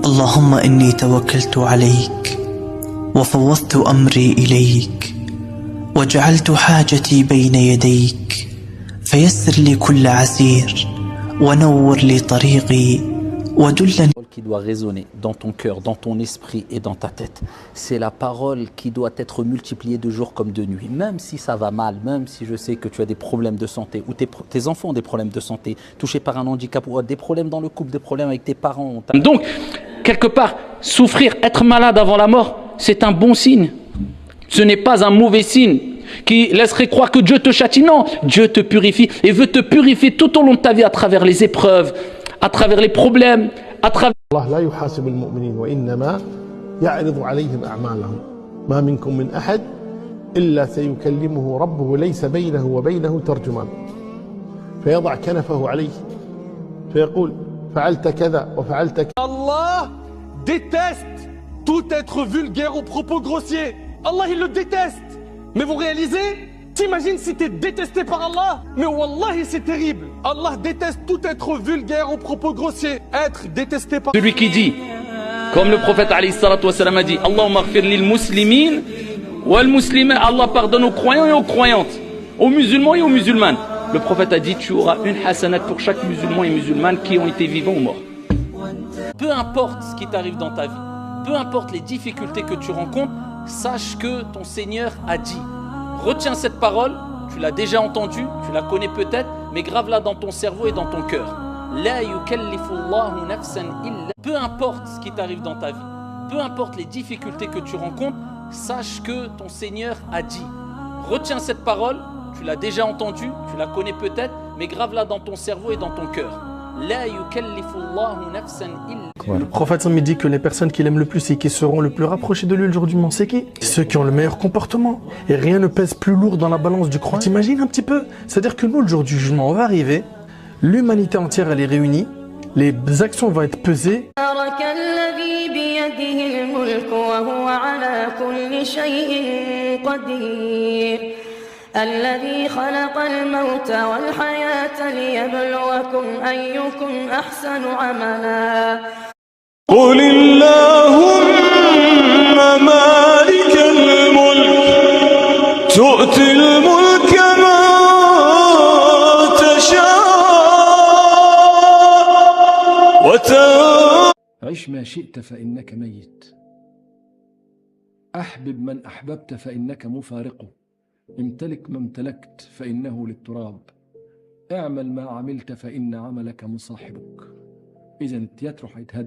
اللهم إني توكلت عليك وفوضت أمري إليك وجعلت حاجتي بين يديك فيسر لي كل عسير ونور لي طريقي ودلني. Qui doit résonner dans ton cœur, dans ton esprit et dans ta tête. C'est la parole qui doit être multipliée de jour comme de nuit. Même si ça va mal, même si je sais que tu as des problèmes de santé ou tes enfants ont des problèmes de santé, touchés par un handicap ou des problèmes dans le couple, des problèmes avec tes parents. Donc, quelque part, souffrir, être malade avant la mort, c'est un bon signe. Ce n'est pas un mauvais signe qui laisserait croire que Dieu te châtie. Non, Dieu te purifie et veut te purifier tout au long de ta vie à travers les épreuves, à travers les problèmes, à travers... الله لا يحاسب المؤمنين وإنما يعرض عليهم أعمالهم ما منكم من أحد إلا سيكلمه ربه ليس بينه وبينه ترجمان فيضع كنفه عليه فيقول فعلت كذا وفعلت كذا. Allah déteste tout être vulgaire aux propos grossiers. Allah il le déteste. Mais vous réalisez? T'imagines si t'es détesté par Allah? Mais wallahi c'est terrible. Allah déteste tout être vulgaire aux propos grossiers. Être détesté par... Celui qui dit, comme le prophète alayhi salatu wa salam a dit, Allahumma ghfir lil muslimin wal muslimat, Allah pardonne aux croyants et aux croyantes, aux musulmans et aux musulmanes. Le prophète a dit, tu auras une hasanat pour chaque musulman et musulmane qui ont été vivants ou morts. Peu importe ce qui t'arrive dans ta vie, peu importe les difficultés que tu rencontres, sache que ton Seigneur a dit. Retiens cette parole, tu l'as déjà entendue, tu la connais peut-être, mais grave-la dans ton cerveau et dans ton cœur. La yukallifullahu nafsan illa. Peu importe ce qui t'arrive dans ta vie, peu importe les difficultés que tu rencontres, sache que ton Seigneur a dit. Retiens cette parole, tu l'as déjà entendue, tu la connais peut-être, mais grave-la dans ton cerveau et dans ton cœur. La yukallifullahu nafsan illa. Le prophète me dit que les personnes qu'il aime le plus et qui seront le plus rapprochées de lui le jour du jugement, c'est qui? Ceux qui ont le meilleur comportement. Et rien ne pèse plus lourd dans la balance du croyant. T'imagines un petit peu? C'est-à-dire que nous, le jour du jugement, on va arriver, l'humanité entière, elle est réunie, les actions vont être pesées. الذي خلق الموت والحياة ليبلوكم أيكم أحسن عملا قل اللهم مالك الملك تؤتي الملك من تشاء عش ما شئت فإنك ميت أحبب من أحببت فإنك مفارقه امتلك ما امتلكت فإنه للتراب اعمل ما عملت فإن عملك مصاحبك إذا التياترو حيتهد